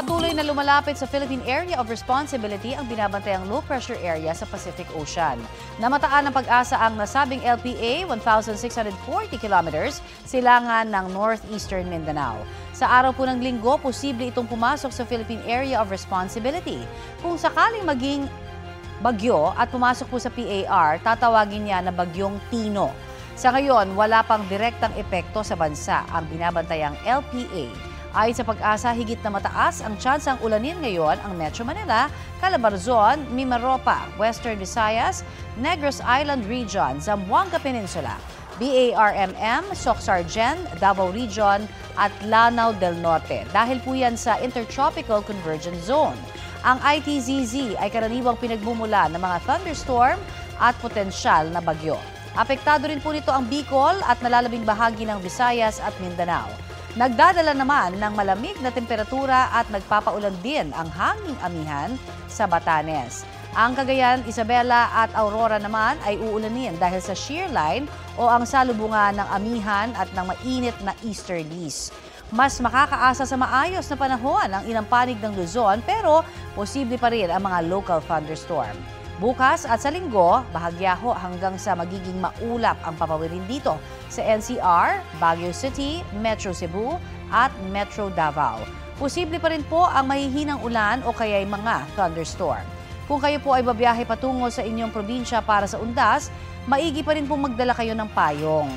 Patuloy na lumalapit sa Philippine Area of Responsibility ang binabantayang low-pressure area sa Pacific Ocean. Namataan ng pag-asa ang nasabing LPA 1,640 kilometers silangan ng northeastern Mindanao. Sa araw po ng linggo, posible itong pumasok sa Philippine Area of Responsibility. Kung sakaling maging bagyo at pumasok po sa PAR, tatawagin niya na bagyong Tino. Sa ngayon, wala pang direktang epekto sa bansa ang binabantayang LPA. Ayon sa pag-asa, higit na mataas ang tsansang ulanin ngayon ang Metro Manila, Calabarzon, Mimaropa, Western Visayas, Negros Island Region, Zamboanga Peninsula, BARMM, Soc-Sargen, Davao Region at Lanao del Norte. Dahil po yan sa Intertropical Convergence Zone. Ang ITZZ ay karaniwang pinagmumula ng mga thunderstorm at potensyal na bagyo. Apektado rin po nito ang Bicol at nalalabing bahagi ng Visayas at Mindanao. Nagdadala naman ng malamig na temperatura at nagpapaulan din ang hanging amihan sa Batanes. Ang Cagayan, Isabela at Aurora naman ay uulanin dahil sa shear line o ang salubungan ng amihan at ng mainit na easterlies. Mas makakaasa sa maayos na panahon ang ilang panig ng Luzon pero posible pa rin ang mga local thunderstorm. Bukas at sa linggo, bahagyaho hanggang sa magiging maulap ang papawirin dito sa NCR, Baguio City, Metro Cebu at Metro Davao. Posible pa rin po ang mahihinang ulan o kaya'y mga thunderstorm. Kung kayo po ay babiyahe patungo sa inyong probinsya para sa undas, maigi pa rin po magdala kayo ng payong.